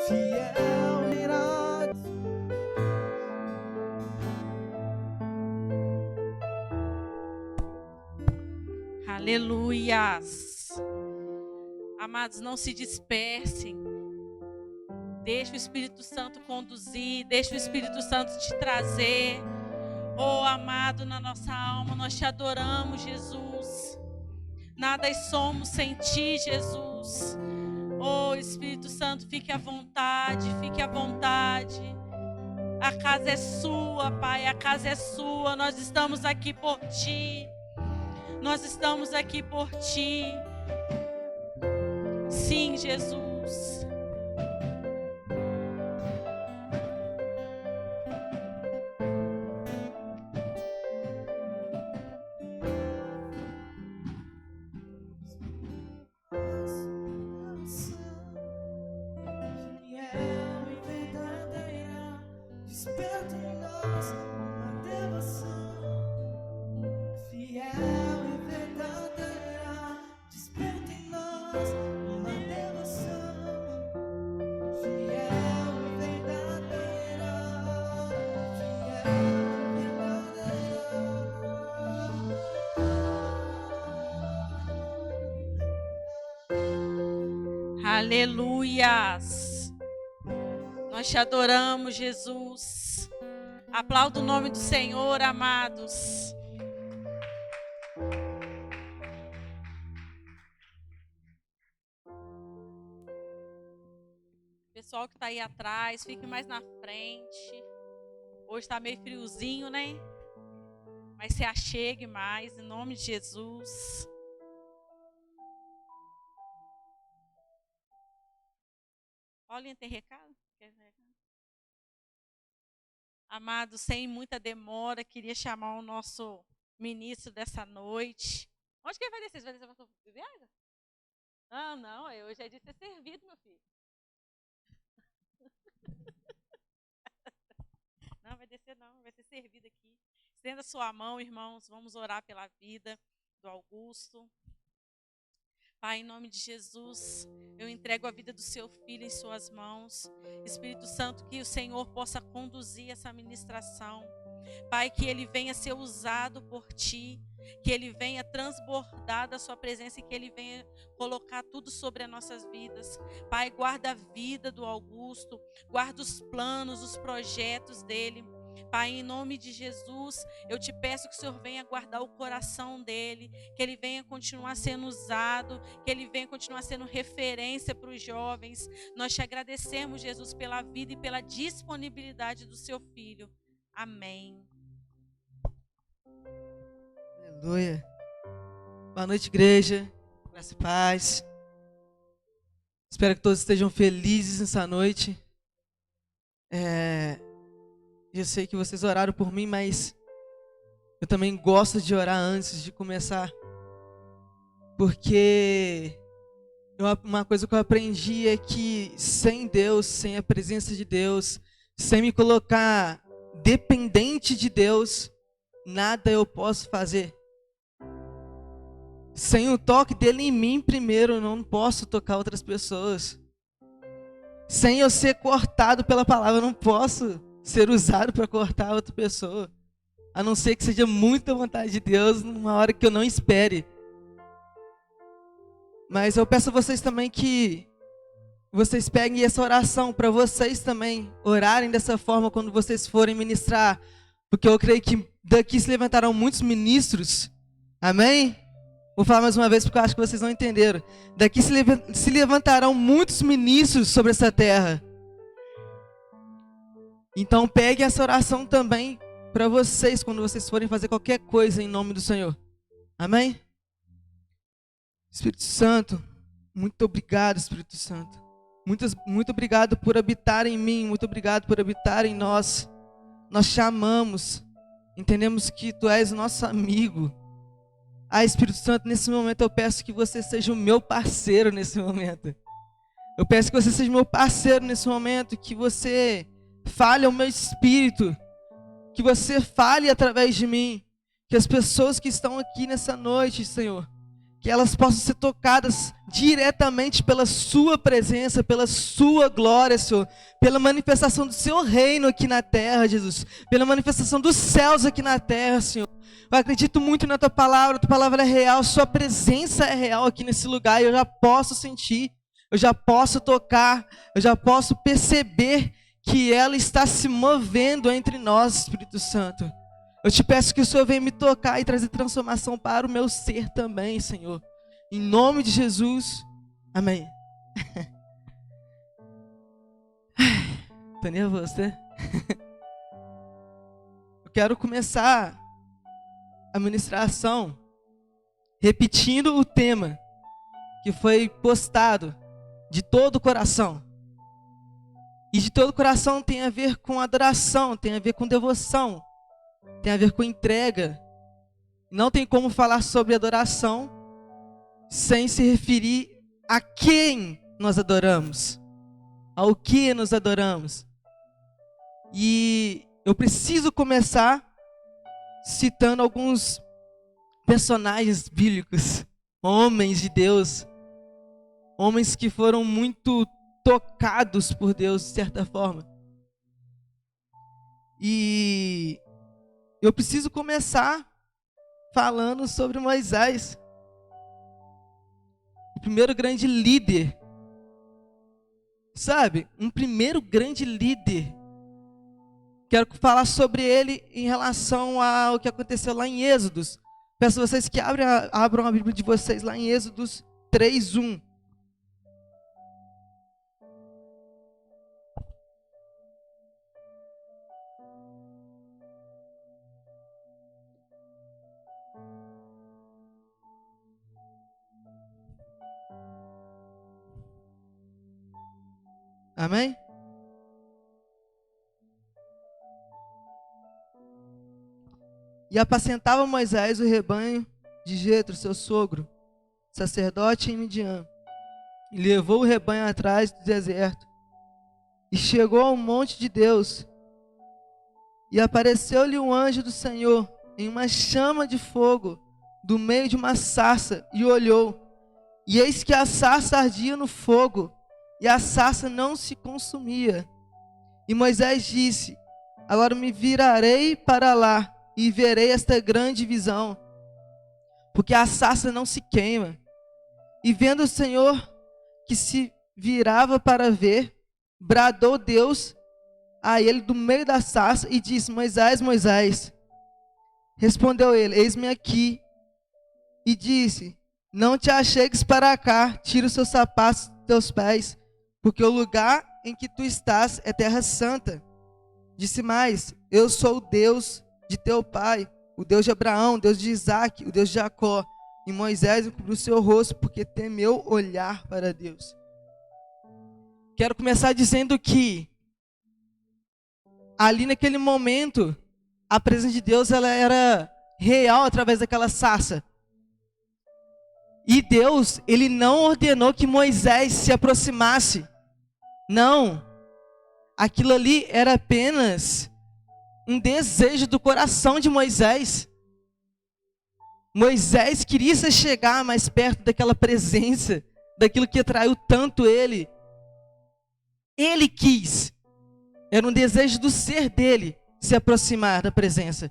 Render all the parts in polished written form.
fiel irá. Aleluias. Amados, não se dispersem. Deixa o Espírito Santo conduzir, deixa o Espírito Santo te trazer. Oh, amado, na nossa alma, nós te adoramos, Jesus. Nada somos sem ti, Jesus. Oh, Espírito Santo, fique à vontade, fique à vontade. A casa é sua, Pai, a casa é sua. Nós estamos aqui por ti. Nós estamos aqui por ti. Sim, Jesus. Fiel e verdadeira, desperta em nós uma devoção. Fiel e verdadeira, desperta em nós uma devoção. Fiel e verdadeira, fiel e verdadeira. Aleluias. Nós te adoramos, Jesus. Aplauda o nome do Senhor, amados. Pessoal que está aí atrás, fique mais na frente. Hoje está meio friozinho, né? Mas se achegue mais, em nome de Jesus. Paulinha, tem recado? Quer recado? Amado, sem muita demora, queria chamar o nosso ministro dessa noite. Onde que ele vai descer? Você vai descer para a viagem? Ah, não, hoje é de ser servido, meu filho. Não, vai descer não, vai ser servido aqui. Estenda sua mão, irmãos, vamos orar pela vida do Augusto. Pai, em nome de Jesus, eu entrego a vida do seu filho em suas mãos. Espírito Santo, que o Senhor possa conduzir essa ministração. Pai, que ele venha ser usado por ti, que ele venha transbordar da sua presença e que ele venha colocar tudo sobre as nossas vidas. Pai, guarda a vida do Augusto, guarda os planos, os projetos dele. Pai, em nome de Jesus, eu te peço que o Senhor venha guardar o coração dele, que ele venha continuar sendo usado, que ele venha continuar sendo referência para os jovens. Nós te agradecemos, Jesus, pela vida e pela disponibilidade do seu filho. Amém. Aleluia. Boa noite, igreja. Graça e paz. Espero que todos estejam felizes nessa noite. Eu sei que vocês oraram por mim, mas eu também gosto de orar antes de começar. Porque uma coisa que eu aprendi é que sem Deus, sem a presença de Deus, sem me colocar dependente de Deus, nada eu posso fazer. Sem o toque dele em mim primeiro, eu não posso tocar outras pessoas. Sem eu ser cortado pela palavra, eu não posso ser usado para cortar outra pessoa. A não ser que seja muita vontade de Deus, numa hora que eu não espere. Mas eu peço a vocês também que vocês peguem essa oração para vocês também orarem dessa forma quando vocês forem ministrar. Porque eu creio que daqui se levantarão muitos ministros. Amém? Vou falar mais uma vez porque eu acho que vocês não entenderam. Daqui se levantarão muitos ministros sobre essa terra. Então peguem essa oração também para vocês quando vocês forem fazer qualquer coisa em nome do Senhor. Amém? Espírito Santo, muito obrigado, Espírito Santo. Muito obrigado por habitar em mim, muito obrigado por habitar em nós. Nós te amamos, entendemos que tu és o nosso amigo. Espírito Santo, nesse momento eu peço que você seja o meu parceiro nesse momento. Eu peço que você seja o meu parceiro nesse momento, que você fale ao meu espírito, que você fale através de mim, que as pessoas que estão aqui nessa noite, Senhor, que elas possam ser tocadas diretamente pela sua presença, pela sua glória, Senhor, pela manifestação do seu reino aqui na terra, Jesus, pela manifestação dos céus aqui na terra, Senhor. Eu acredito muito na tua palavra é real, sua presença é real aqui nesse lugar, e eu já posso sentir, eu já posso tocar, eu já posso perceber que ela está se movendo entre nós, Espírito Santo. Eu te peço que o Senhor venha me tocar e trazer transformação para o meu ser também, Senhor. Em nome de Jesus. Amém. Tô nervoso, né? Eu quero começar a ministração repetindo o tema que foi postado, de todo o coração. E de todo o coração tem a ver com adoração, tem a ver com devoção, tem a ver com entrega. Não tem como falar sobre adoração sem se referir a quem nós adoramos, ao que nos adoramos. E eu preciso começar citando alguns personagens bíblicos, homens de Deus, homens que foram muito tocados por Deus de certa forma. E eu preciso começar falando sobre Moisés, o primeiro grande líder. Sabe, um primeiro grande líder. Quero falar sobre ele em relação ao que aconteceu lá em Êxodos. Peço a vocês que abram a Bíblia de vocês lá em Êxodos 3:1. Amém? E apacentava Moisés o rebanho de Jetro, seu sogro, sacerdote em Midian. E levou o rebanho atrás do deserto. E chegou ao monte de Deus. E apareceu-lhe um anjo do Senhor em uma chama de fogo, do meio de uma sarça, e olhou. E eis que a sarça ardia no fogo, e a sarça não se consumia. E Moisés disse: agora me virarei para lá, e verei esta grande visão, porque a sarça não se queima. E vendo o Senhor que se virava para ver, bradou Deus a ele do meio da sarça e disse: Moisés, Moisés. Respondeu ele: eis-me aqui. E disse: não te achegues para cá, tira os seus sapatos dos teus pés, porque o lugar em que tu estás é terra santa. Disse mais: eu sou o Deus de teu pai, o Deus de Abraão, o Deus de Isaque, o Deus de Jacó. E Moisés encobriu o seu rosto, porque temeu olhar para Deus. Quero começar dizendo que ali naquele momento, a presença de Deus ela era real através daquela sarça. E Deus, ele não ordenou que Moisés se aproximasse. Não. Aquilo ali era apenas um desejo do coração de Moisés. Moisés queria se chegar mais perto daquela presença, daquilo que atraiu tanto ele. Ele quis. Era um desejo do ser dele se aproximar da presença.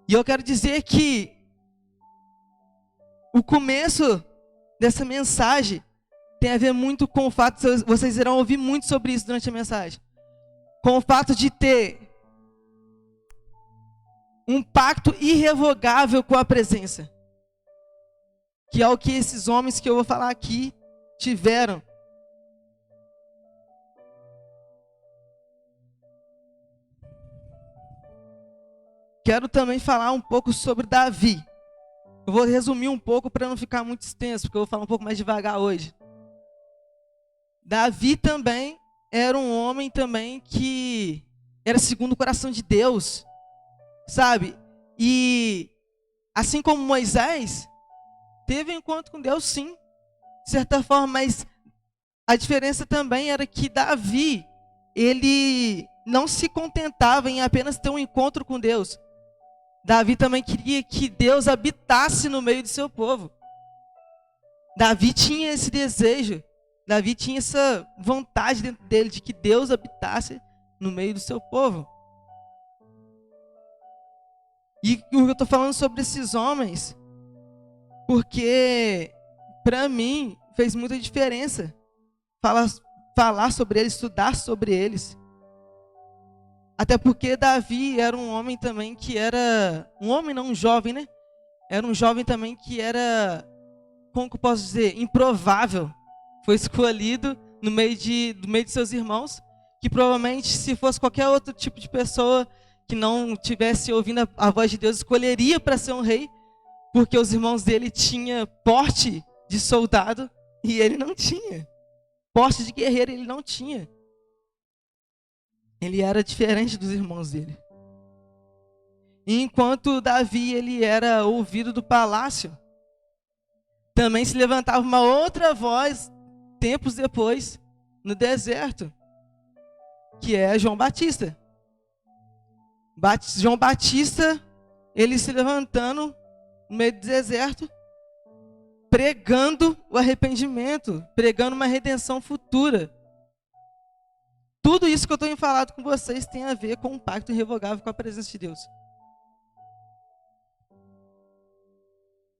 E eu quero dizer que o começo dessa mensagem tem a ver muito com o fato, vocês irão ouvir muito sobre isso durante a mensagem, com o fato de ter um pacto irrevogável com a presença, que é o que esses homens que eu vou falar aqui tiveram. Quero também falar um pouco sobre Davi. Eu vou resumir um pouco para não ficar muito extenso, porque eu vou falar um pouco mais devagar hoje. Davi também era um homem também que era segundo o coração de Deus, sabe? E assim como Moisés, teve um encontro com Deus sim, de certa forma, mas a diferença também era que Davi, ele não se contentava em apenas ter um encontro com Deus, Davi também queria que Deus habitasse no meio do seu povo. Davi tinha esse desejo, Davi tinha essa vontade dentro dele de que Deus habitasse no meio do seu povo. E o que eu estou falando sobre esses homens, porque para mim fez muita diferença falar sobre eles, estudar sobre eles. Até porque Davi era um homem também que era, um homem não, um jovem, né? Era um jovem também que era, como que eu posso dizer, improvável. Foi escolhido no meio de seus irmãos, que provavelmente se fosse qualquer outro tipo de pessoa que não tivesse ouvindo a voz de Deus, escolheria para ser um rei, porque os irmãos dele tinham porte de soldado e ele não tinha. Porte de guerreiro ele não tinha. Ele era diferente dos irmãos dele. E enquanto Davi ele era ouvido do palácio, também se levantava uma outra voz, tempos depois, no deserto, que é João Batista. João Batista, ele se levantando no meio do deserto, pregando o arrependimento, pregando uma redenção futura. Tudo isso que eu tenho falado com vocês tem a ver com um pacto irrevogável com a presença de Deus.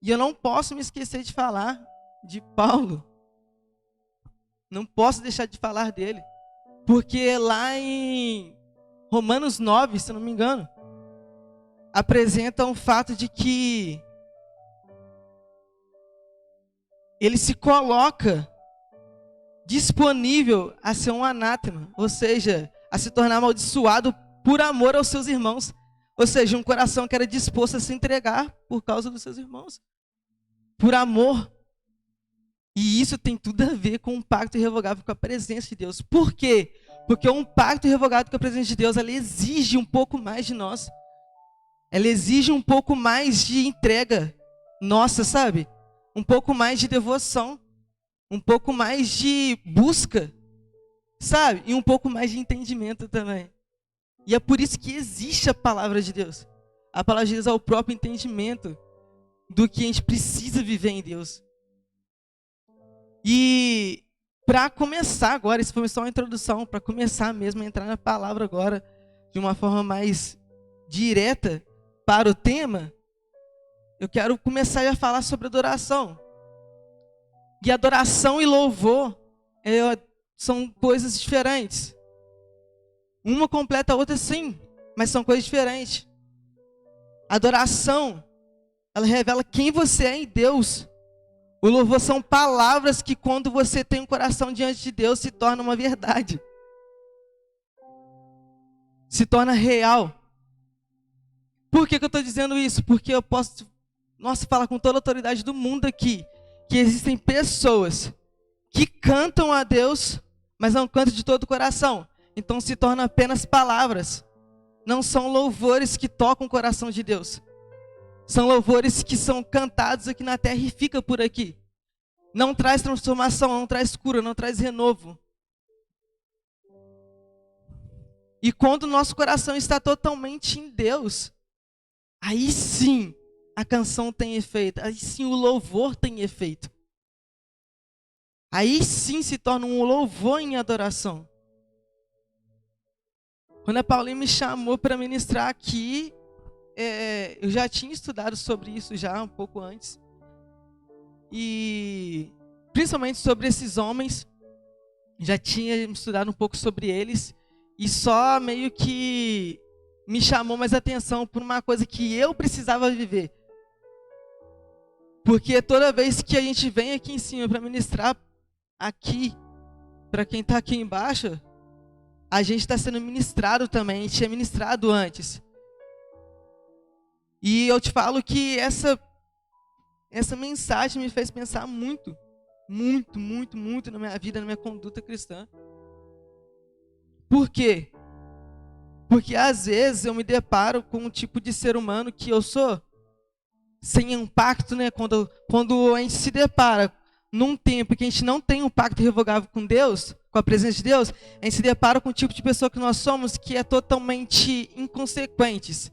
E eu não posso me esquecer de falar de Paulo. Não posso deixar de falar dele. Porque lá em Romanos 9, se não me engano, apresenta um fato de que ele se coloca disponível a ser um anátema, ou seja, a se tornar amaldiçoado por amor aos seus irmãos. Ou seja, um coração que era disposto a se entregar por causa dos seus irmãos, por amor. E isso tem tudo a ver com um pacto irrevogável com a presença de Deus. Por quê? Porque um pacto irrevogável com a presença de Deus, ela exige um pouco mais de nós. Ela exige um pouco mais de entrega nossa, sabe? Um pouco mais de devoção. Um pouco mais de busca, sabe? E um pouco mais de entendimento também. E é por isso que existe a palavra de Deus. A palavra de Deus é o próprio entendimento do que a gente precisa viver em Deus. E para começar agora, isso foi só uma introdução, para começar mesmo a entrar na palavra agora, de uma forma mais direta para o tema, eu quero começar a falar sobre adoração. E adoração e louvor são coisas diferentes. Uma completa a outra sim, mas são coisas diferentes. Adoração, ela revela quem você é em Deus. O louvor são palavras que quando você tem um coração diante de Deus se torna uma verdade. Se torna real. Por que eu estou dizendo isso? Porque eu posso, falar com toda a autoridade do mundo aqui, que existem pessoas que cantam a Deus, mas não cantam de todo o coração. Então se tornam apenas palavras. Não são louvores que tocam o coração de Deus. São louvores que são cantados aqui na terra e fica por aqui. Não traz transformação, não traz cura, não traz renovo. E quando o nosso coração está totalmente em Deus, aí sim a canção tem efeito, aí sim o louvor tem efeito. Aí sim se torna um louvor em adoração. Quando a Paulinha me chamou para ministrar aqui, eu já tinha estudado sobre isso já um pouco antes. E principalmente sobre esses homens, já tinha estudado um pouco sobre eles. E só meio que me chamou mais atenção por uma coisa que eu precisava viver. Porque toda vez que a gente vem aqui em cima para ministrar aqui, para quem está aqui embaixo, a gente está sendo ministrado também, a gente é ministrado antes. E eu te falo que essa mensagem me fez pensar muito na minha vida, na minha conduta cristã. Por quê? Porque às vezes eu me deparo com um tipo de ser humano que eu sou, sem um pacto, né? Quando a gente se depara num tempo que a gente não tem um pacto irrevogável com Deus, com a presença de Deus, a gente se depara com o tipo de pessoa que nós somos que é totalmente inconsequentes.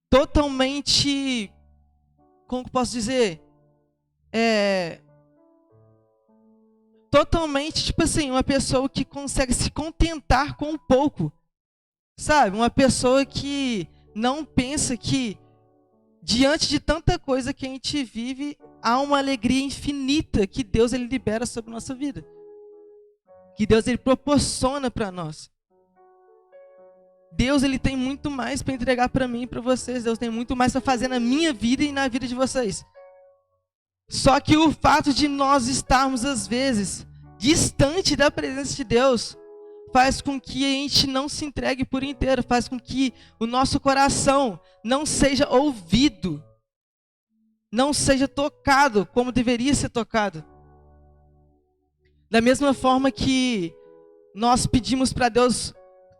totalmente, como que eu posso dizer? Totalmente, tipo assim, uma pessoa que consegue se contentar com pouco, sabe? Uma pessoa que não pensa que, diante de tanta coisa que a gente vive, há uma alegria infinita que Deus ele libera sobre a nossa vida. Que Deus ele proporciona para nós. Deus ele tem muito mais para entregar para mim e para vocês. Deus tem muito mais para fazer na minha vida e na vida de vocês. Só que o fato de nós estarmos, às vezes, distante da presença de Deus, faz com que a gente não se entregue por inteiro, faz com que o nosso coração não seja ouvido, não seja tocado como deveria ser tocado. Da mesma forma que nós pedimos para Deus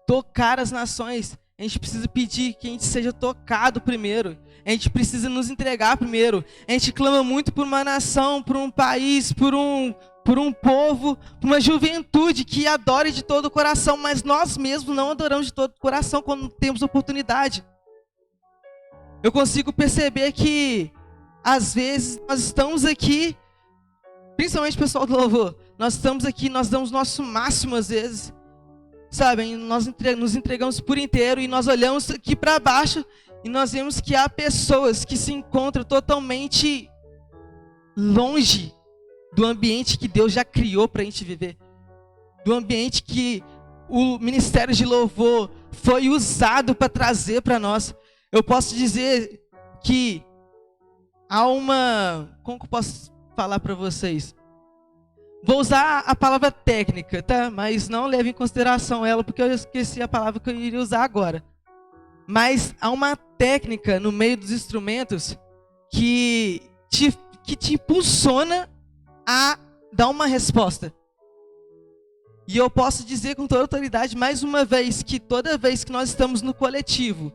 tocar as nações, a gente precisa pedir que a gente seja tocado primeiro. A gente precisa nos entregar primeiro. A gente clama muito por uma nação, por um país, por um povo, por uma juventude que adore de todo o coração, mas nós mesmos não adoramos de todo o coração quando temos oportunidade. Eu consigo perceber que, às vezes, nós estamos aqui, principalmente o pessoal do louvor, nós estamos aqui, nós damos nosso máximo às vezes, sabe? Nós nos entregamos por inteiro e nós olhamos aqui para baixo e nós vemos que há pessoas que se encontram totalmente longe do ambiente que Deus já criou para a gente viver. Do ambiente que o ministério de louvor foi usado para trazer para nós. Eu posso dizer que há uma... Como que eu posso falar para vocês? Vou usar a palavra técnica, tá? Mas não leve em consideração ela, porque eu esqueci a palavra que eu iria usar agora. Mas há uma técnica no meio dos instrumentos que te impulsiona a dar uma resposta. E eu posso dizer com toda autoridade, mais uma vez, que toda vez que nós estamos no coletivo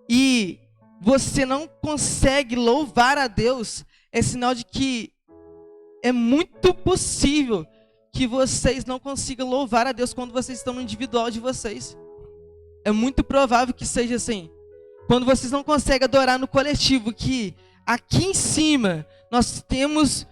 e você não consegue louvar a Deus, é sinal de que é muito possível que vocês não consigam louvar a Deus quando vocês estão no individual de vocês. É muito provável que seja assim. Quando vocês não conseguem adorar no coletivo, que aqui em cima nós temos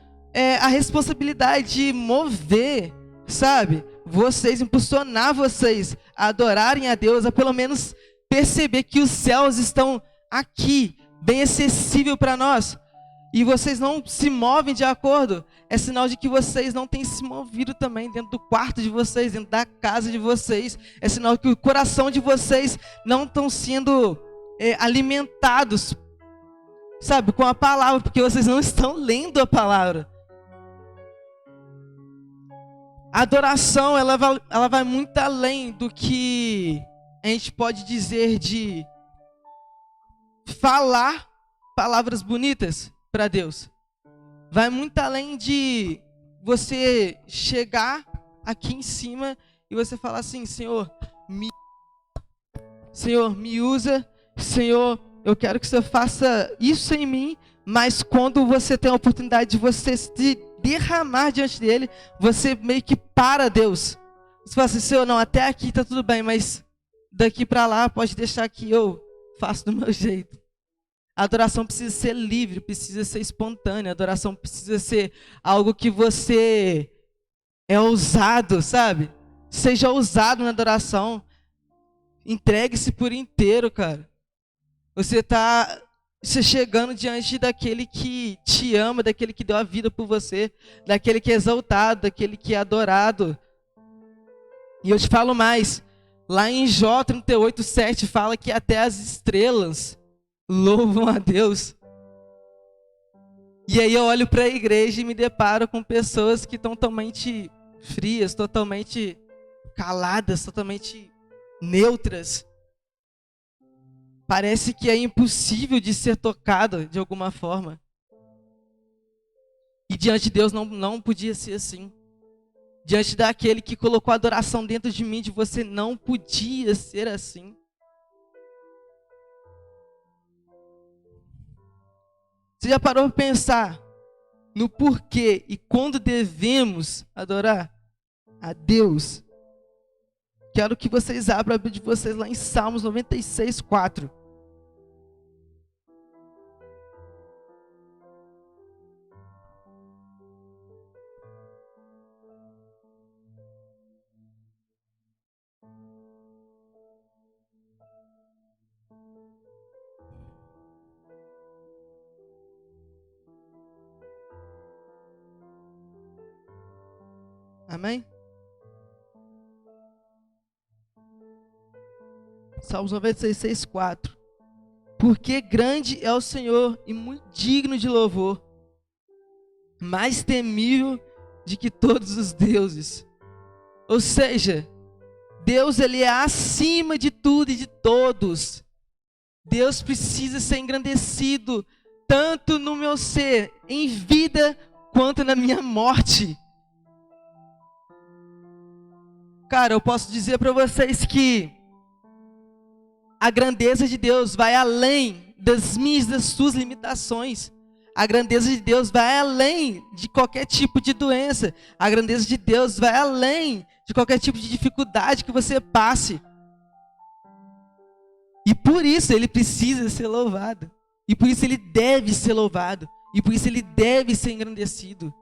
a responsabilidade de mover, sabe? Vocês, impulsionar vocês a adorarem a Deus, a pelo menos perceber que os céus estão aqui, bem acessível para nós. E vocês não se movem de acordo, é sinal de que vocês não têm se movido também dentro do quarto de vocês, dentro da casa de vocês. É sinal que o coração de vocês não estão sendo alimentados, sabe, com a palavra, porque vocês não estão lendo a palavra. A adoração, ela vai muito além do que a gente pode dizer de falar palavras bonitas para Deus. Vai muito além de você chegar aqui em cima e você falar assim: Senhor, me usa, Senhor, eu quero que você faça isso em mim, mas quando você tem a oportunidade de você se derramar diante dele, você meio que para Deus. Você fala assim: Senhor, não, até aqui está tudo bem, mas daqui para lá pode deixar que eu faço do meu jeito. A adoração precisa ser livre, precisa ser espontânea. A adoração precisa ser algo que você é ousado, sabe? Seja ousado na adoração. Entregue-se por inteiro, cara. Você está chegando diante daquele que te ama, daquele que deu a vida por você, daquele que é exaltado, daquele que é adorado. E eu te falo mais. Lá em Jó 38:7 fala que até as estrelas louvam a Deus. E aí eu olho para a igreja e me deparo com pessoas que estão totalmente frias, totalmente caladas, totalmente neutras. Parece que é impossível de ser tocado de alguma forma. E diante de Deus não podia ser assim. Diante daquele que colocou a adoração dentro de mim, de você, não podia ser assim. Você já parou para pensar no porquê e quando devemos adorar a Deus? Quero que vocês abram a Bíblia de vocês lá em Salmos 96:4. Amém? Salmos 96, 6:4. Porque grande é o Senhor e muito digno de louvor, mais temível de que todos os deuses. Ou seja, Deus, ele é acima de tudo e de todos. Deus precisa ser engrandecido tanto no meu ser, em vida, quanto na minha morte. Cara, eu posso dizer para vocês que a grandeza de Deus vai além das minhas, das suas limitações. A grandeza de Deus vai além de qualquer tipo de doença. A grandeza de Deus vai além de qualquer tipo de dificuldade que você passe. E por isso ele precisa ser louvado. E por isso ele deve ser louvado. E por isso ele deve ser engrandecido.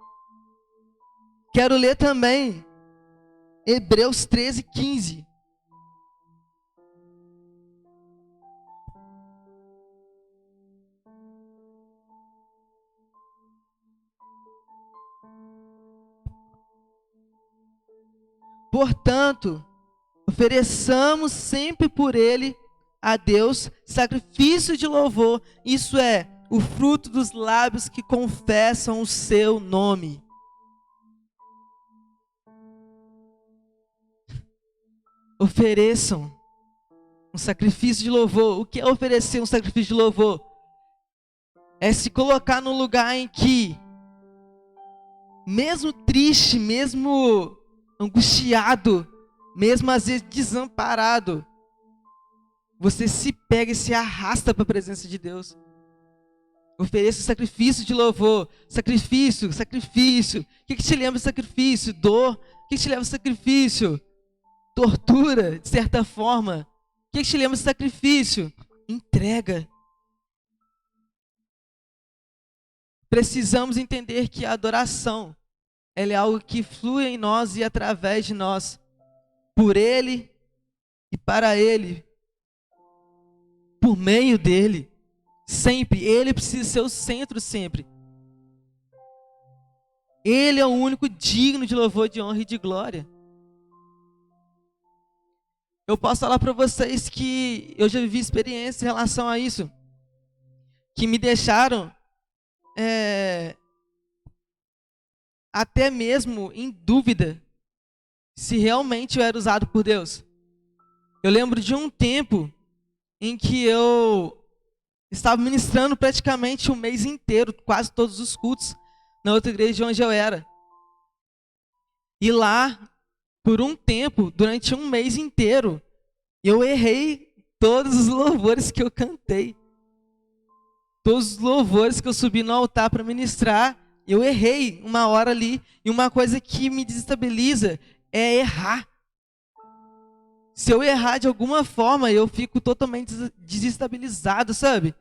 Quero ler também Hebreus 13, 15. Portanto, ofereçamos sempre por ele a Deus sacrifício de louvor, isso é, o fruto dos lábios que confessam o seu nome. Ofereçam um sacrifício de louvor. O que é oferecer um sacrifício de louvor? É se colocar num lugar em que, mesmo triste, mesmo angustiado, mesmo às vezes desamparado, você se pega e se arrasta para a presença de Deus. Ofereça sacrifício de louvor. Sacrifício, sacrifício. O que te lembra de sacrifício? Dor. O que te lembra de sacrifício? Tortura, de certa forma. O que te lembra de sacrifício? Entrega. Precisamos entender que a adoração, ela é algo que flui em nós e através de nós, por Ele e para Ele, por meio dEle, sempre. Ele precisa ser o centro sempre. Ele é o único digno de louvor, de honra e de glória. Eu posso falar para vocês que eu já vivi experiências em relação a isso, que me deixaram até mesmo em dúvida se realmente eu era usado por Deus. Eu lembro de um tempo em que eu estava ministrando praticamente um mês inteiro, quase todos os cultos, na outra igreja onde eu era. E lá, por um tempo, durante um mês inteiro, eu errei todos os louvores que eu cantei. Todos os louvores que eu subi no altar para ministrar, eu errei uma hora ali. E uma coisa que me desestabiliza é errar. Se eu errar de alguma forma, eu fico totalmente desestabilizado, sabe?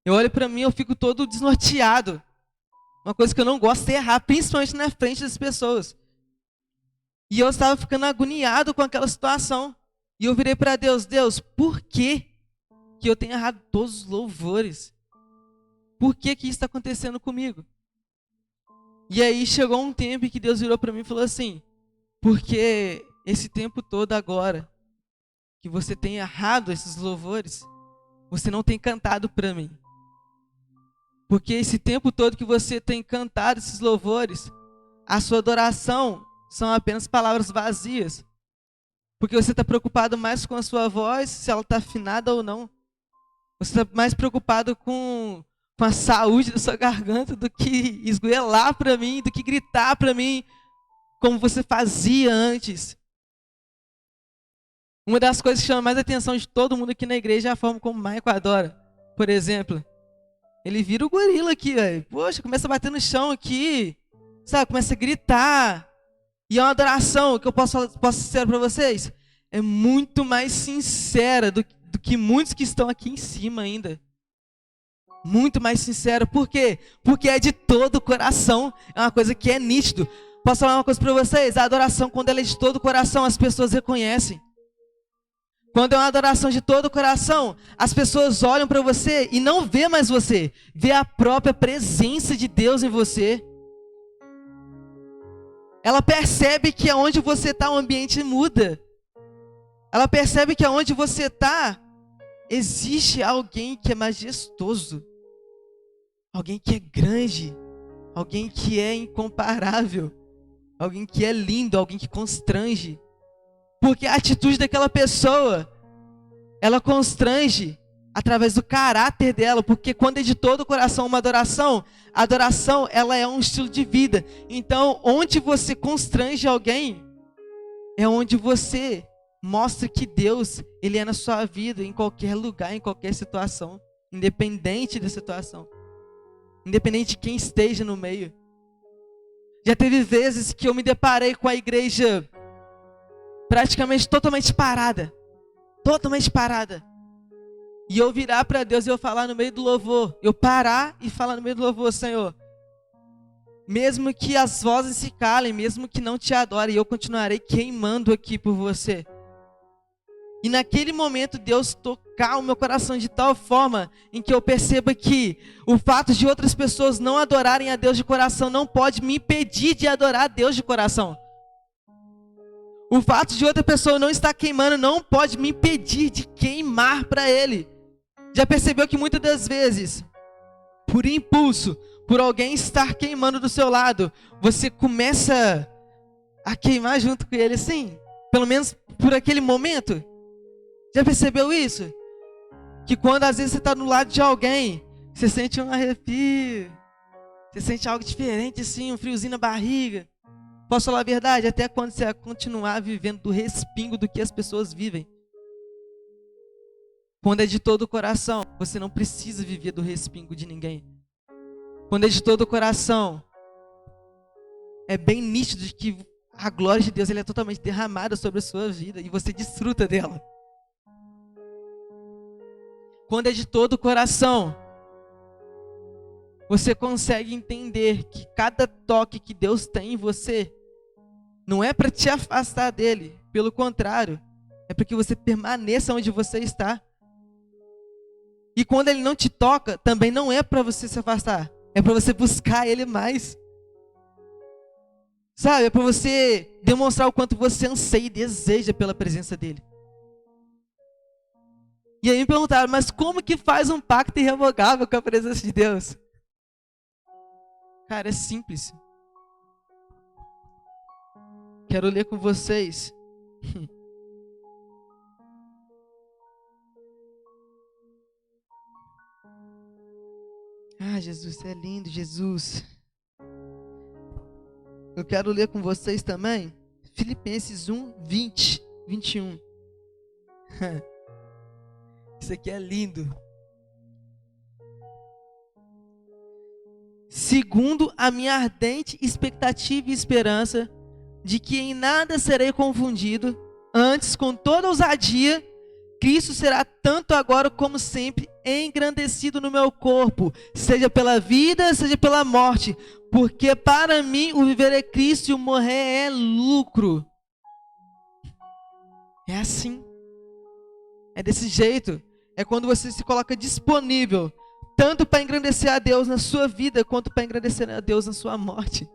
Eu olho para mim, eu fico todo desnorteado. Uma coisa que eu não gosto é errar, principalmente na frente das pessoas. E eu estava ficando agoniado com aquela situação. E eu virei para Deus: Deus, por que eu tenho errado todos os louvores? Por que isso está acontecendo comigo? E aí chegou um tempo em que Deus virou para mim e falou assim: porque esse tempo todo agora que você tem errado esses louvores, você não tem cantado para mim. Porque esse tempo todo que você tem cantado esses louvores, a sua adoração são apenas palavras vazias. Porque você está preocupado mais com a sua voz, se ela está afinada ou não. Você está mais preocupado com a saúde da sua garganta do que esgoelar para mim, do que gritar para mim, como você fazia antes. Uma das coisas que chama mais a atenção de todo mundo aqui na igreja é a forma como o Maico adora. Por exemplo, ele vira o gorila aqui, velho. Poxa, começa a bater no chão aqui, sabe? Começa a gritar. E é uma adoração, que eu posso ser sincero para vocês, é muito mais sincera do que muitos que estão aqui em cima ainda. Muito mais sincera. Por quê? Porque é de todo o coração. É uma coisa que é nítido. Posso falar uma coisa para vocês? A adoração, quando ela é de todo o coração, as pessoas reconhecem. Quando é uma adoração de todo o coração, as pessoas olham para você e não vê mais você. Vê a própria presença de Deus em você. Ela percebe que aonde você está, o ambiente muda. Ela percebe que aonde você está, existe alguém que é majestoso. Alguém que é grande. Alguém que é incomparável. Alguém que é lindo, alguém que constrange. Porque a atitude daquela pessoa, ela constrange através do caráter dela. Porque quando é de todo o coração uma adoração, a adoração, ela é um estilo de vida. Então, onde você constrange alguém, é onde você mostra que Deus, Ele é na sua vida, em qualquer lugar, em qualquer situação. Independente da situação. Independente de quem esteja no meio. Já teve vezes que eu me deparei com a igreja praticamente totalmente parada. Totalmente parada. E eu virar para Deus e eu falar no meio do louvor. Eu parar e falar no meio do louvor: Senhor, mesmo que as vozes se calem, mesmo que não te adorem, eu continuarei queimando aqui por você. E naquele momento Deus tocar o meu coração de tal forma em que eu perceba que o fato de outras pessoas não adorarem a Deus de coração não pode me impedir de adorar a Deus de coração. O fato de outra pessoa não estar queimando não pode me impedir de queimar para Ele. Já percebeu que muitas das vezes, por impulso, por alguém estar queimando do seu lado, você começa a queimar junto com ele assim? Pelo menos por aquele momento? Já percebeu isso? Que quando às vezes você está do lado de alguém, você sente um arrepio, você sente algo diferente assim, um friozinho na barriga. Posso falar a verdade? Até quando você continuar vivendo do respingo do que as pessoas vivem. Quando é de todo o coração, você não precisa viver do respingo de ninguém. Quando é de todo o coração, é bem nítido de que a glória de Deus, ela é totalmente derramada sobre a sua vida e você desfruta dela. Quando é de todo o coração, você consegue entender que cada toque que Deus tem em você não é para te afastar dele, pelo contrário, é para que você permaneça onde você está. E quando ele não te toca, também não é para você se afastar, é para você buscar ele mais. Sabe, é para você demonstrar o quanto você anseia e deseja pela presença dele. E aí me perguntaram, mas como que faz um pacto irrevogável com a presença de Deus? Cara, é simples. Quero ler com vocês. Ah, Jesus, é lindo, Jesus. Eu quero ler com vocês também Filipenses 1, 20, 21. Isso aqui é lindo. Segundo a minha ardente expectativa e esperança de que em nada serei confundido, antes com toda ousadia, Cristo será tanto agora como sempre engrandecido no meu corpo, seja pela vida, seja pela morte, porque para mim o viver é Cristo e o morrer é lucro. É assim. É desse jeito. É quando você se coloca disponível, tanto para engrandecer a Deus na sua vida, quanto para engrandecer a Deus na sua morte.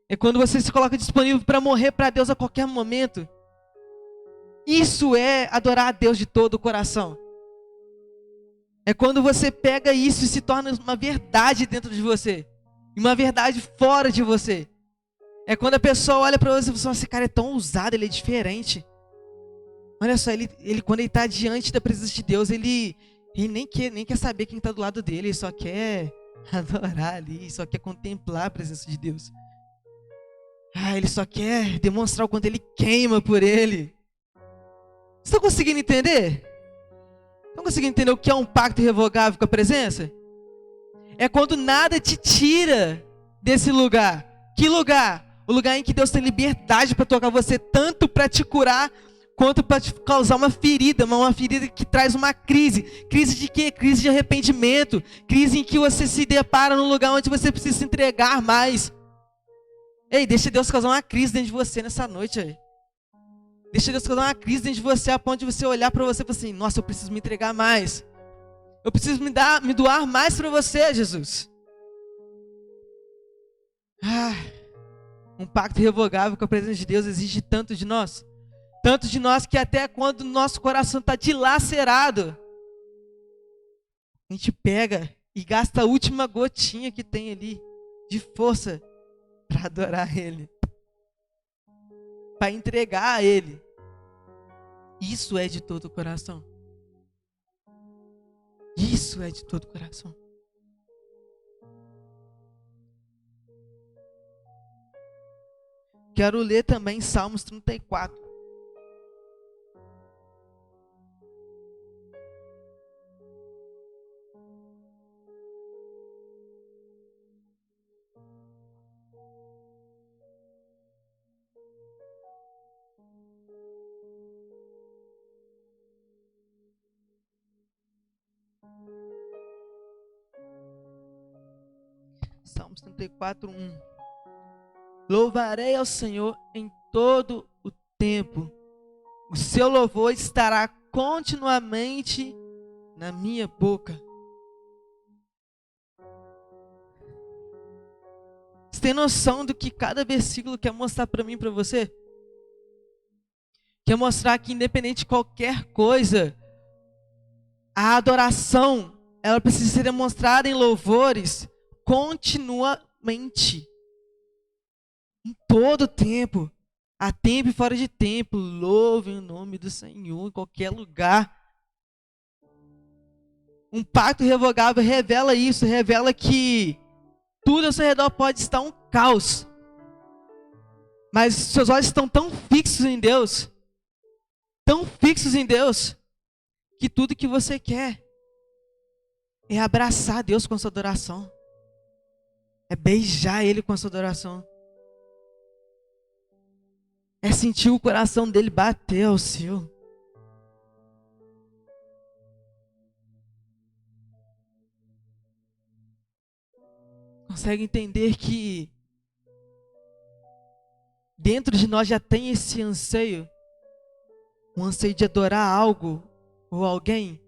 É quando você se coloca disponível para morrer para Deus a qualquer momento. Isso é adorar a Deus de todo o coração. É quando você pega isso e se torna uma verdade dentro de você. E uma verdade fora de você. É quando a pessoa olha para você e fala, esse cara é tão ousado, ele é diferente. Olha só, ele quando ele está diante da presença de Deus, ele nem quer saber quem está do lado dele, ele só quer adorar ali, só quer contemplar a presença de Deus. Ele só quer demonstrar o quanto ele queima por ele. Vocês estão conseguindo entender? Estão conseguindo entender o que é um pacto irrevogável com a presença? É quando nada te tira desse lugar. Que lugar? O lugar em que Deus tem liberdade para tocar você, tanto para te curar, quanto para te causar uma ferida que traz uma crise. Crise de quê? Crise de arrependimento. Crise em que você se depara num lugar onde você precisa se entregar mais. Ei, deixa Deus causar uma crise dentro de você nessa noite aí. Deixa Deus causar uma crise dentro de você, a ponto de você olhar para você e falar assim, nossa, eu preciso me entregar mais. Eu preciso me doar mais para você, Jesus. Um pacto irrevogável com a presença de Deus exige tanto de nós. Tanto de nós que até quando o nosso coração está dilacerado, a gente pega e gasta a última gotinha que tem ali de força para adorar Ele, para entregar a Ele. Isso é de todo o coração. Isso é de todo o coração. Quero ler também Salmos 34. Salmos 34, 1. Louvarei ao Senhor em todo o tempo. O seu louvor estará continuamente na minha boca. Você tem noção do que cada versículo quer mostrar para mim e para você? Quer mostrar que independente de qualquer coisa, a adoração, ela precisa ser demonstrada em louvores continuamente. Em todo tempo. A tempo e fora de tempo. Louve o nome do Senhor em qualquer lugar. Um pacto irrevogável revela isso. Revela que tudo ao seu redor pode estar um caos. Mas seus olhos estão tão fixos em Deus. Tão fixos em Deus. Que tudo que você quer é abraçar Deus com a sua adoração. É beijar Ele com a sua adoração. É sentir o coração dele bater ao seu. Consegue entender que dentro de nós já tem esse anseio? Um anseio de adorar algo ou alguém?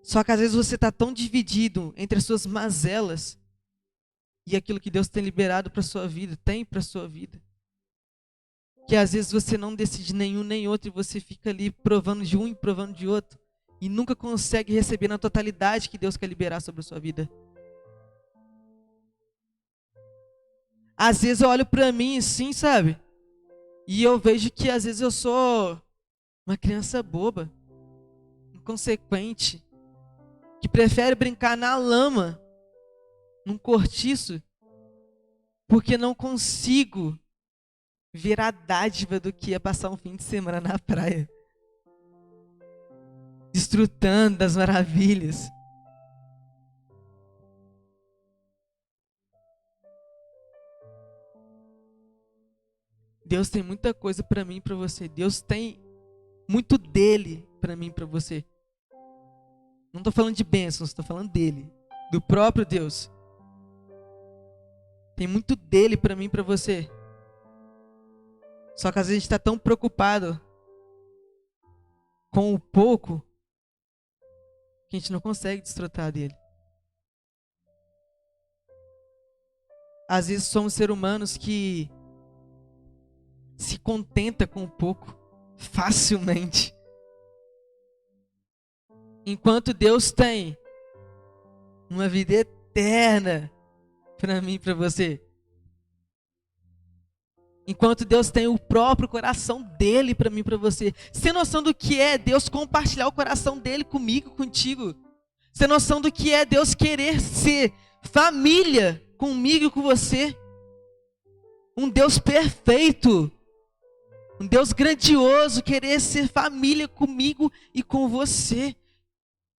Só que às vezes você está tão dividido entre as suas mazelas e aquilo que Deus tem liberado para a sua vida, tem para a sua vida, que às vezes você não decide nenhum nem outro e você fica ali provando de um e provando de outro e nunca consegue receber na totalidade que Deus quer liberar sobre a sua vida. Às vezes eu olho para mim assim, sabe? E eu vejo que às vezes eu sou uma criança boba, inconsequente, que prefere brincar na lama, num cortiço, porque não consigo ver a dádiva do que é passar um fim de semana na praia, desfrutando das maravilhas. Deus tem muita coisa para mim e para você. Deus tem muito dele para mim e para você. Não estou falando de bênçãos, estou falando dele, do próprio Deus. Tem muito dele para mim e para você. Só que às vezes a gente está tão preocupado com o pouco que a gente não consegue desfrutar dele. Às vezes somos seres humanos que se contenta com o pouco facilmente. Enquanto Deus tem uma vida eterna para mim e para você. Enquanto Deus tem o próprio coração dele para mim e para você. Você tem noção do que é Deus compartilhar o coração dele comigo, contigo? Você tem noção do que é Deus querer ser família comigo e com você? Um Deus perfeito. Um Deus grandioso querer ser família comigo e com você.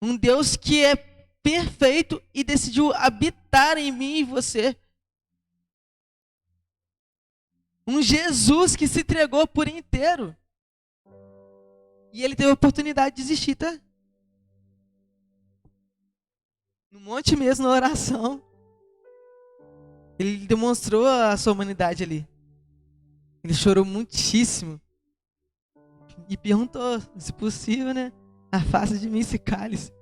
Um Deus que é perfeito e decidiu habitar em mim e você. Um Jesus que se entregou por inteiro. E ele teve a oportunidade de desistir, tá? No monte mesmo, na oração. Ele demonstrou a sua humanidade ali. Ele chorou muitíssimo. E perguntou, se possível, né? Afasta de mim esse cálice.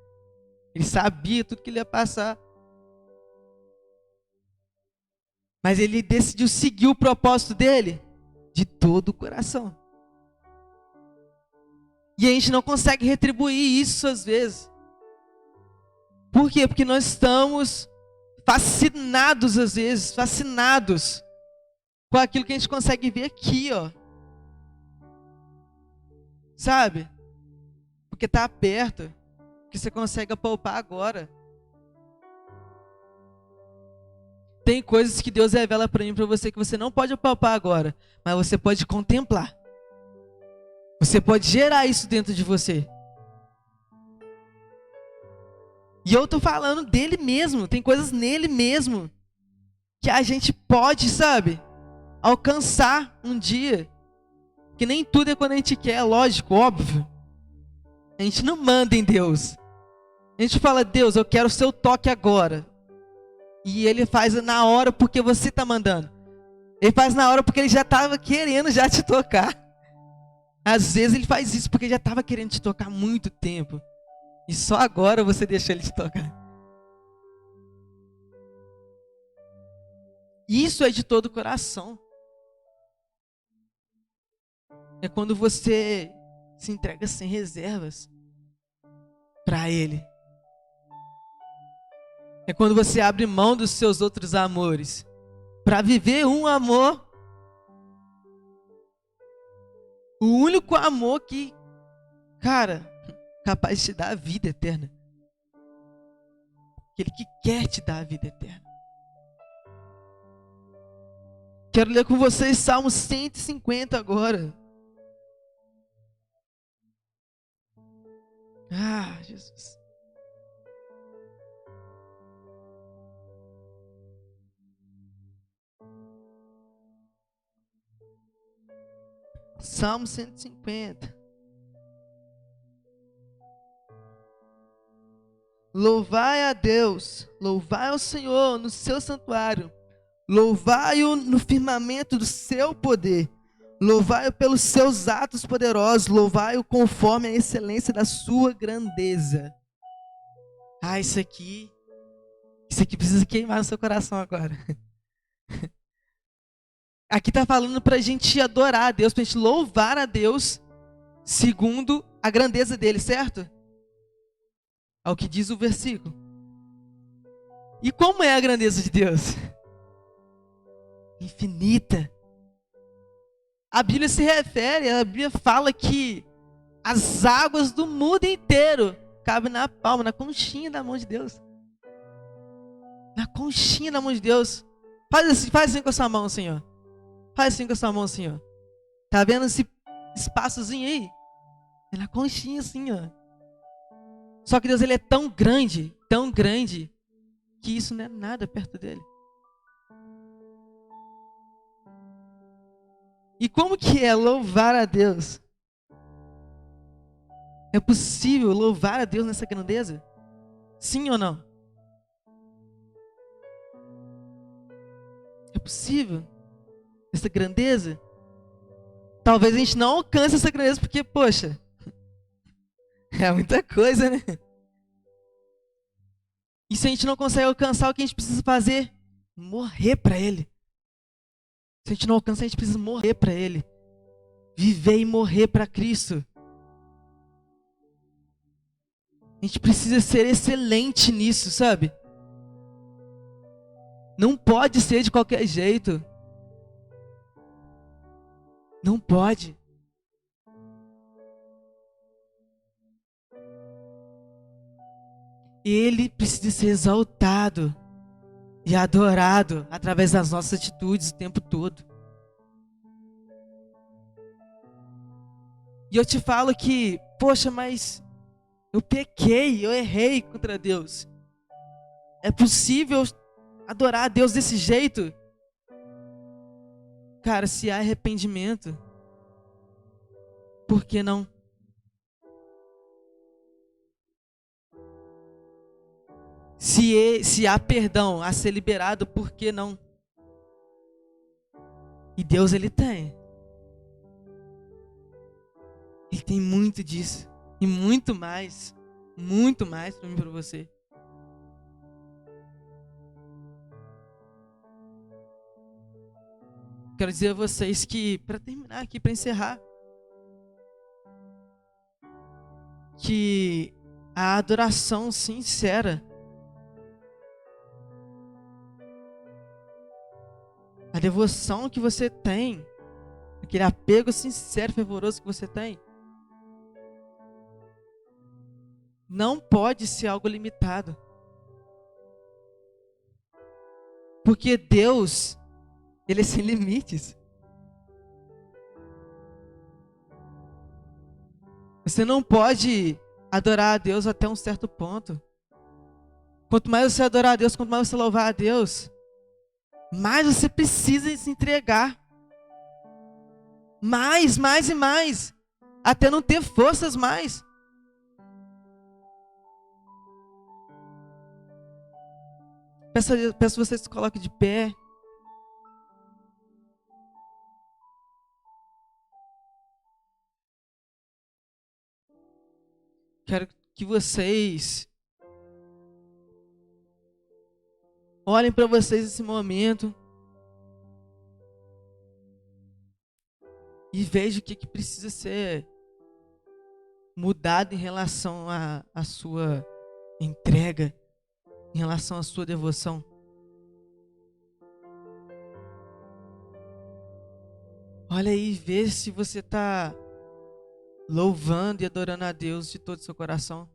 Ele sabia tudo que ele ia passar. Mas ele decidiu seguir o propósito dele de todo o coração. E a gente não consegue retribuir isso às vezes. Por quê? Porque nós estamos fascinados às vezes, fascinados com aquilo que a gente consegue ver aqui, ó. Sabe? Porque está perto, que você consegue apalpar agora. Tem coisas que Deus revela para mim e para você que você não pode apalpar agora, mas você pode contemplar. Você pode gerar isso dentro de você. E eu tô falando dele mesmo, tem coisas nele mesmo que a gente pode, sabe, alcançar um dia. Que nem tudo é quando a gente quer, lógico, óbvio. A gente não manda em Deus. A gente fala, Deus, eu quero o seu toque agora. E ele faz na hora porque você está mandando. Ele faz na hora porque ele já estava querendo já te tocar. Às vezes ele faz isso porque ele já estava querendo te tocar há muito tempo. E só agora você deixa ele te tocar. Isso é de todo o coração. É quando você se entrega sem reservas para ele. É quando você abre mão dos seus outros amores para viver um amor. O único amor que, cara, capaz de te dar a vida eterna. Aquele que quer te dar a vida eterna. Quero ler com vocês Salmo 150 agora. Ah, Jesus. Salmo 150. Louvai a Deus, louvai ao Senhor no seu santuário, louvai-o no firmamento do seu poder, louvai-o pelos seus atos poderosos, louvai-o conforme a excelência da sua grandeza. Ah, isso aqui precisa queimar no seu coração agora. Aqui está falando para a gente adorar a Deus, para a gente louvar a Deus segundo a grandeza dele, certo? É o que diz o versículo. E como é a grandeza de Deus? Infinita. A Bíblia se refere, a Bíblia fala que as águas do mundo inteiro cabem na palma, na conchinha da mão de Deus. Na conchinha da mão de Deus. Faz assim com a sua mão, Senhor. Faz assim com a sua mão, Senhor. Tá vendo esse espaçozinho aí? É na conchinha assim, ó. Só que Deus, ele é tão grande, que isso não é nada perto dele. E como que é louvar a Deus? É possível louvar a Deus nessa grandeza? Sim ou não? É possível? Essa grandeza? Talvez a gente não alcance essa grandeza porque, poxa, é muita coisa, né? E se a gente não consegue alcançar, o que a gente precisa fazer? Morrer para Ele. Se a gente não alcançar, a gente precisa morrer para Ele. Viver e morrer para Cristo. A gente precisa ser excelente nisso, sabe? Não pode ser de qualquer jeito. Não pode. Ele precisa ser exaltado e adorado através das nossas atitudes o tempo todo. E eu te falo que, poxa, mas eu pequei, eu errei contra Deus. É possível adorar a Deus desse jeito? Cara, se há arrependimento, por que não? Se há perdão a ser liberado, por que não? E Deus, ele tem. Ele tem muito disso. E muito mais para mim e para você. quero dizer a vocês que, para terminar aqui, para encerrar, que a adoração sincera, a devoção que você tem, aquele apego sincero, fervoroso que você tem, não pode ser algo limitado. Porque Deus, Ele é sem limites. Você não pode adorar a Deus até um certo ponto. Quanto mais você adorar a Deus, quanto mais você louvar a Deus, mais você precisa se entregar. Mais e mais. Até não ter forças mais. Peço vocês que se coloquem de pé. Quero que vocês olhem para vocês nesse momento e vejam o que precisa ser mudado em relação à sua entrega, em relação à sua devoção. Olha aí, vê se você está louvando e adorando a Deus de todo o seu coração.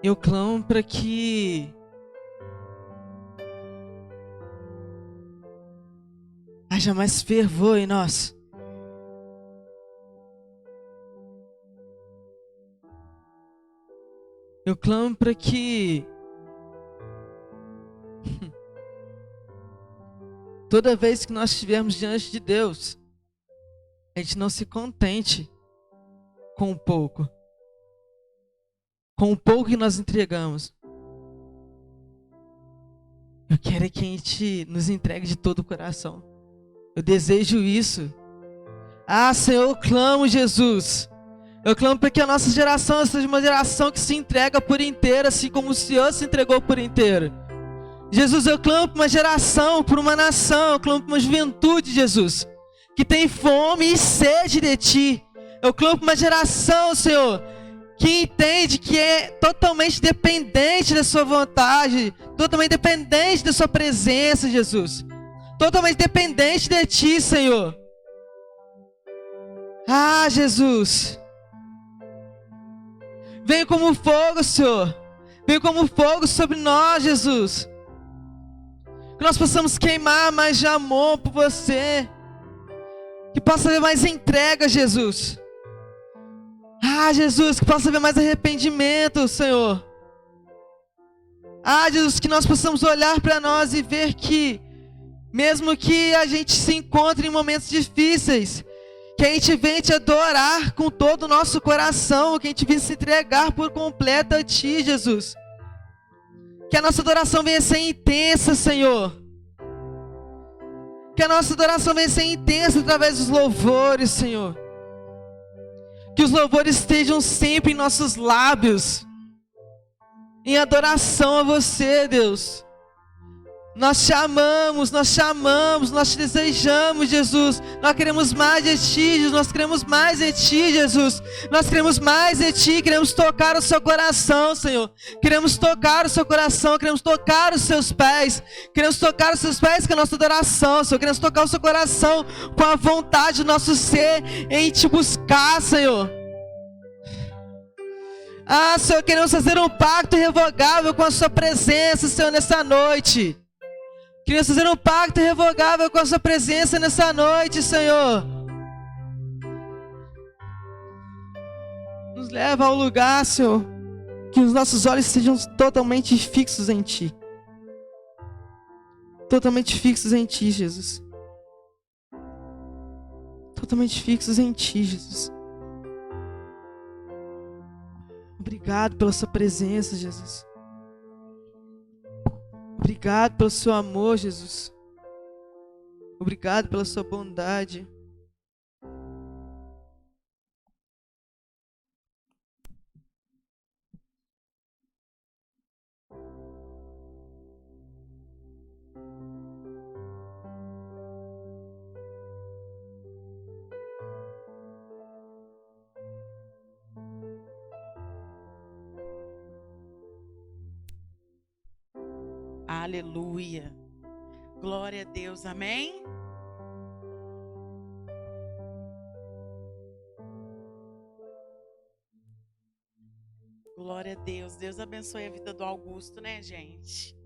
Eu clamo para que haja mais fervor em nós. Eu clamo para que toda vez que nós estivermos diante de Deus, a gente não se contente com o pouco. Com o pouco que nós entregamos. Eu quero que a gente nos entregue de todo o coração. Eu desejo isso. Ah, Senhor, eu clamo, Jesus. Eu clamo para que a nossa geração seja uma geração que se entrega por inteiro, assim como o Senhor se entregou por inteiro. Jesus, eu clamo por uma geração, por uma nação, eu clamo por uma juventude, Jesus, que tem fome e sede de Ti. Eu clamo por uma geração, Senhor, que entende que é totalmente dependente da sua vontade, totalmente dependente da sua presença, Jesus. Totalmente dependente de Ti, Senhor. Ah, Jesus. Vem como fogo, Senhor. Vem como fogo sobre nós, Jesus. Que nós possamos queimar mais de amor por Você. Que possa haver mais entrega, Jesus. Ah, Jesus, que possa haver mais arrependimento, Senhor. Ah, Jesus, que nós possamos olhar para nós e ver que, mesmo que a gente se encontre em momentos difíceis, que a gente venha Te adorar com todo o nosso coração, que a gente venha se entregar por completo a Ti, Jesus. Que a nossa adoração venha ser intensa, Senhor. Que a nossa adoração venha ser intensa através dos louvores, Senhor. Que os louvores estejam sempre em nossos lábios, em adoração a Você, Deus. Nós Te amamos, nós Te desejamos, Jesus. Nós queremos mais de Ti, Jesus. Nós queremos mais de Ti, Jesus. Nós queremos mais de Ti, queremos tocar o Seu coração, Senhor. Queremos tocar o Seu coração, queremos tocar os Seus pés. Queremos tocar os Seus pés com a nossa adoração, Senhor. Queremos tocar o Seu coração com a vontade do nosso ser em Te buscar, Senhor. Ah, Senhor, queremos fazer um pacto irrevogável com a Sua presença, Senhor, nessa noite. Queremos fazer um pacto irrevogável com a Sua presença nessa noite, Senhor. Nos leva ao lugar, Senhor, que os nossos olhos sejam totalmente fixos em Ti. Totalmente fixos em Ti, Jesus. Totalmente fixos em Ti, Jesus. Obrigado pela Sua presença, Jesus. Obrigado pelo Seu amor, Jesus. Obrigado pela sua bondade. Aleluia. Glória a Deus. Amém? Glória a Deus. Deus abençoe a vida do Augusto, né, gente?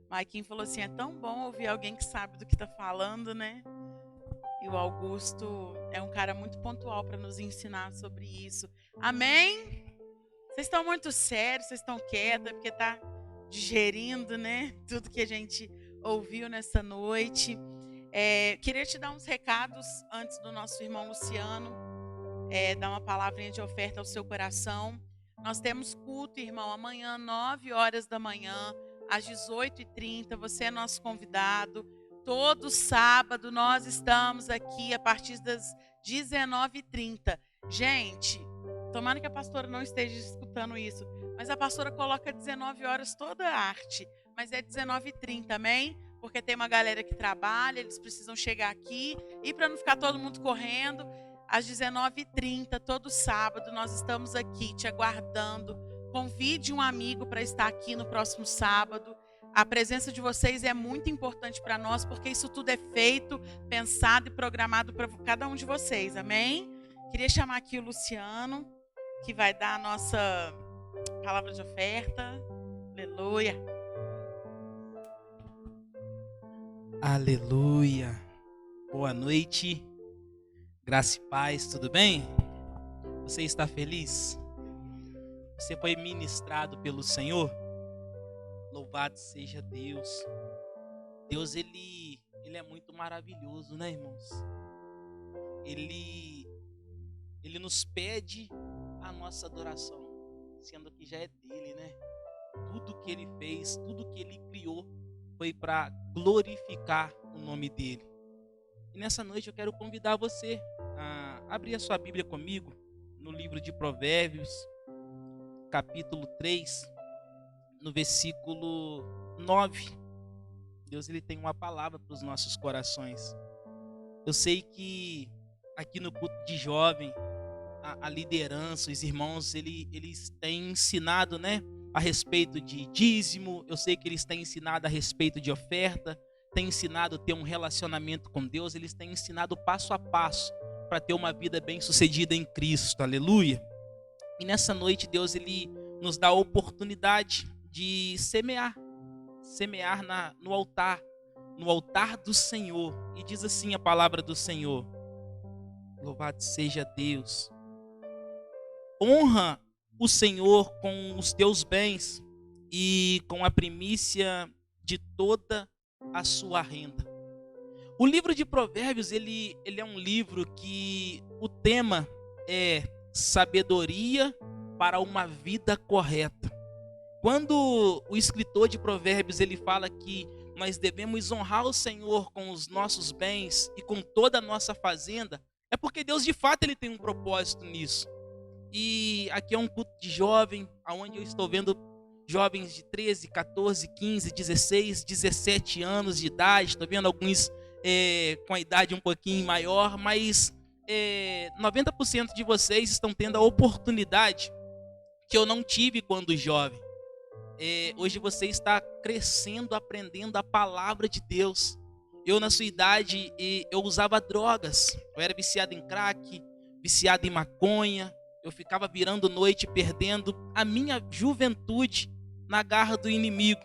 Maiquinho falou assim, é tão bom ouvir alguém que sabe do que está falando, né? E o Augusto é um cara muito pontual para nos ensinar sobre isso. Amém? Vocês estão muito sérios, vocês estão quietos, porque tá digerindo, né? Tudo que a gente ouviu nessa noite. Queria te dar uns recados antes do nosso irmão Luciano dar uma palavrinha de oferta ao seu coração. Nós temos culto, irmão, amanhã, 9 horas da manhã, às 18h30. Você é nosso convidado. Todo sábado nós estamos aqui a partir das 19h30. Gente, tomara que a pastora não esteja escutando isso, mas a pastora coloca 19 horas toda a arte, mas é 19h30, amém? Porque tem uma galera que trabalha, eles precisam chegar aqui, e para não ficar todo mundo correndo, às 19h30, todo sábado, nós estamos aqui te aguardando. Convide um amigo para estar aqui no próximo sábado. A presença de vocês é muito importante para nós, porque isso tudo é feito, pensado e programado para cada um de vocês, amém? Queria chamar aqui o Luciano, que vai dar a nossa palavra de oferta. Aleluia. Aleluia. Boa noite. Graça e paz, tudo bem? Você está feliz? Você foi ministrado pelo Senhor? Louvado seja Deus. Deus, ele é muito maravilhoso, né, irmãos? Ele nos pede a nossa adoração, sendo que já é dele, né? Tudo que ele fez, tudo que ele criou foi para glorificar o nome dele. E nessa noite eu quero convidar você a abrir a sua Bíblia comigo no livro de Provérbios, capítulo 3, no versículo 9. Deus, ele tem uma palavra para os nossos corações. Eu sei que aqui no culto de jovem, a liderança, os irmãos, eles têm ensinado, né, a respeito de dízimo. Eu sei que eles têm ensinado a respeito de oferta, têm ensinado a ter um relacionamento com Deus, eles têm ensinado passo a passo para ter uma vida bem-sucedida em Cristo, aleluia. E nessa noite, Deus, ele nos dá a oportunidade de semear no altar do Senhor. E diz assim a palavra do Senhor: louvado seja Deus. Honra o Senhor com os teus bens e com a primícia de toda a sua renda. O livro de Provérbios, ele é um livro que o tema é sabedoria para uma vida correta. Quando o escritor de Provérbios ele fala que nós devemos honrar o Senhor com os nossos bens e com toda a nossa fazenda, é porque Deus de fato ele tem um propósito nisso. E aqui é um culto de jovem, onde eu estou vendo jovens de 13, 14, 15, 16, 17 anos de idade. Estou vendo alguns com a idade um pouquinho maior, mas 90% de vocês estão tendo a oportunidade que eu não tive quando jovem. Hoje você está crescendo, aprendendo a palavra de Deus. Eu, na sua idade, eu usava drogas. Eu era viciado em crack, viciado em maconha. Eu ficava virando noite, perdendo a minha juventude na garra do inimigo.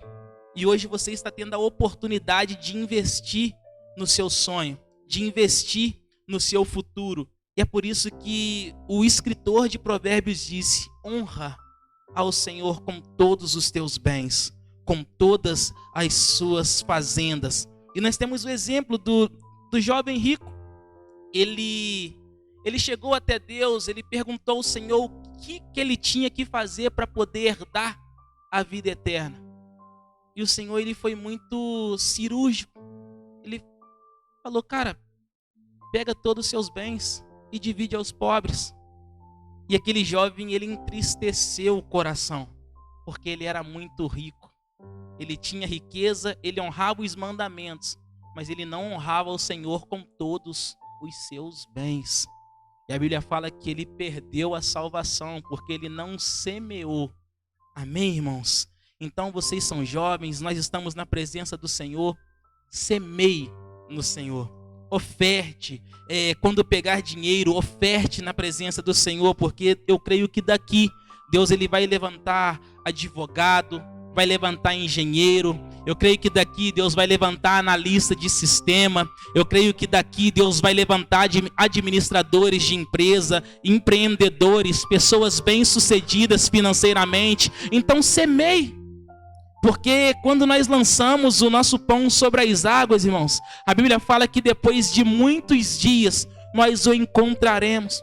E hoje você está tendo a oportunidade de investir no seu sonho, de investir no seu futuro. E é por isso que o escritor de Provérbios disse: honra ao Senhor com todos os teus bens, com todas as suas fazendas. E nós temos o exemplo do jovem rico. Ele chegou até Deus, ele perguntou ao Senhor o que ele tinha que fazer para poder herdar a vida eterna. E o Senhor, ele foi muito cirúrgico. Ele Falou, cara, pega todos os seus bens e divide aos pobres. E aquele jovem, ele entristeceu o coração, porque ele era muito rico. Ele tinha riqueza, ele honrava os mandamentos, mas ele não honrava o Senhor com todos os seus bens. E a Bíblia fala que ele perdeu a salvação, porque ele não semeou. Amém, irmãos? Então vocês são jovens, nós estamos na presença do Senhor. Semeie no Senhor. Oferte, quando pegar dinheiro, oferte na presença do Senhor, porque eu creio que daqui Deus ele vai levantar advogado, vai levantar engenheiro. Eu creio que daqui Deus vai levantar analista de sistema. Eu creio que daqui Deus vai levantar administradores de empresa, empreendedores, pessoas bem-sucedidas financeiramente. Então semeie. Porque quando nós lançamos o nosso pão sobre as águas, irmãos, a Bíblia fala que depois de muitos dias nós o encontraremos.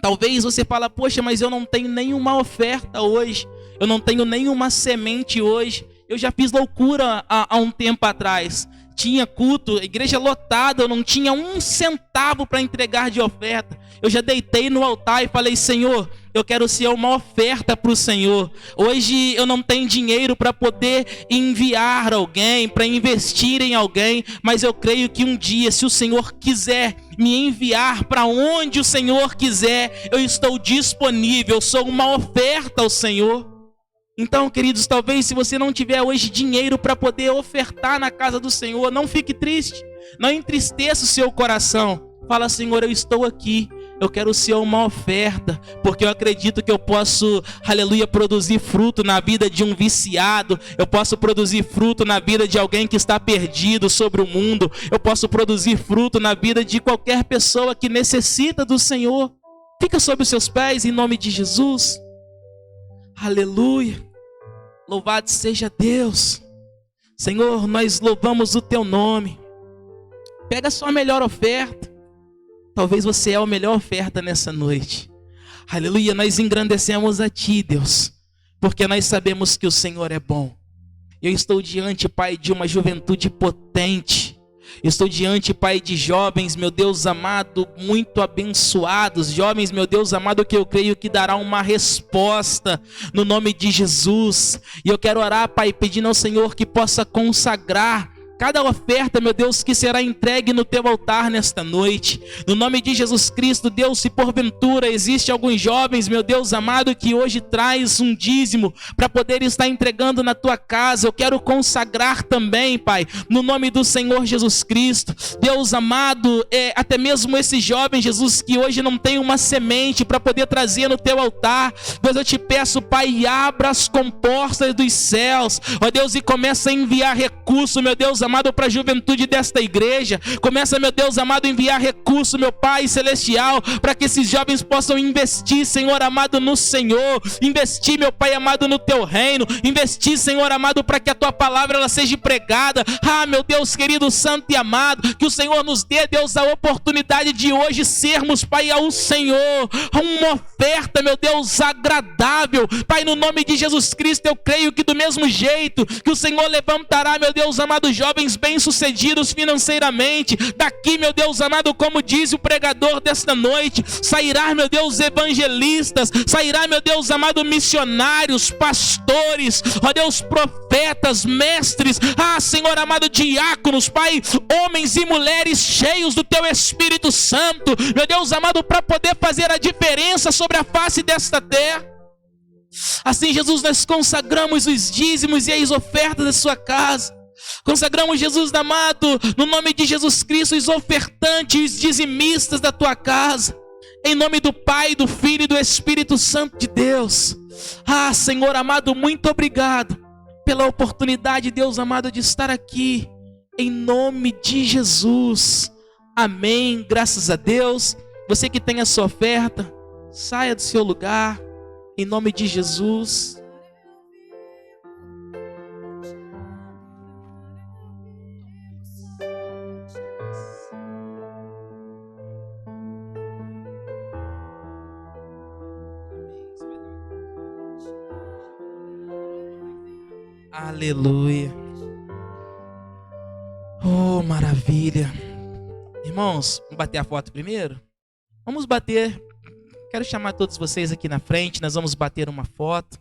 Talvez você fale, poxa, mas eu não tenho nenhuma oferta hoje, eu não tenho nenhuma semente hoje. Eu já fiz loucura há um tempo atrás. Tinha culto, igreja lotada, eu não tinha um centavo para entregar de oferta. Eu já deitei no altar e falei, Senhor, eu quero ser uma oferta para o Senhor. Hoje eu não tenho dinheiro para poder enviar alguém, para investir em alguém, mas eu creio que um dia, se o Senhor quiser me enviar para onde o Senhor quiser, eu estou disponível, eu sou uma oferta ao Senhor. Então, queridos, talvez se você não tiver hoje dinheiro para poder ofertar na casa do Senhor, não fique triste, não entristeça o seu coração. Fala, Senhor, eu estou aqui, eu quero ser uma oferta, porque eu acredito que eu posso, aleluia, produzir fruto na vida de um viciado, eu posso produzir fruto na vida de alguém que está perdido sobre o mundo, eu posso produzir fruto na vida de qualquer pessoa que necessita do Senhor. Fica sobre os seus pés em nome de Jesus. Aleluia, louvado seja Deus. Senhor, nós louvamos o teu nome. Pega a sua melhor oferta. Talvez você é a melhor oferta nessa noite. Aleluia, nós engrandecemos a ti, Deus, porque nós sabemos que o Senhor é bom. Eu estou diante, Pai, de uma juventude potente. Estou diante, Pai, de jovens, meu Deus amado, muito abençoados. Jovens, meu Deus amado, que eu creio que dará uma resposta no nome de Jesus. E eu quero orar, Pai, pedindo ao Senhor que possa consagrar cada oferta, meu Deus, que será entregue no teu altar nesta noite. No nome de Jesus Cristo, Deus, se porventura existe alguns jovens, meu Deus amado, que hoje traz um dízimo para poder estar entregando na tua casa, eu quero consagrar também, Pai, no nome do Senhor Jesus Cristo. Deus amado, até mesmo esse jovem, Jesus, que hoje não tem uma semente para poder trazer no teu altar, Deus, eu te peço, Pai, abra as comportas dos céus, ó Deus, e começa a enviar recurso, meu Deus amado, para a juventude desta igreja. Começa, meu Deus amado, a enviar recurso, meu Pai celestial, para que esses jovens possam investir, Senhor amado, no Senhor. Investir, meu Pai amado, no teu reino. Investir, Senhor amado, para que a tua palavra ela seja pregada. Ah, meu Deus querido, santo e amado, que o Senhor nos dê, Deus, a oportunidade de hoje sermos, Pai, ao Senhor uma oferta, meu Deus, agradável. Pai, no nome de Jesus Cristo, eu creio que do mesmo jeito que o Senhor levantará, meu Deus amado, jovens bem-sucedidos financeiramente, daqui, meu Deus amado, como diz o pregador desta noite, sairá, meu Deus, evangelistas, sairá, meu Deus amado, missionários, pastores, ó Deus, profetas, mestres, Senhor amado, diáconos, Pai, homens e mulheres cheios do teu Espírito Santo, meu Deus amado, para poder fazer a diferença sobre a face desta terra. Assim, Jesus, nós consagramos os dízimos e as ofertas da sua casa. Consagramos, Jesus amado, no nome de Jesus Cristo, os ofertantes, os dizimistas da tua casa, em nome do Pai, do Filho e do Espírito Santo de Deus. Senhor amado, muito obrigado pela oportunidade, Deus amado, de estar aqui, em nome de Jesus. Amém, graças a Deus. Você que tem a sua oferta, saia do seu lugar, em nome de Jesus. Aleluia. Oh, maravilha. Irmãos, vamos bater a foto primeiro? Vamos bater. Quero chamar todos vocês aqui na frente, nós vamos bater uma foto.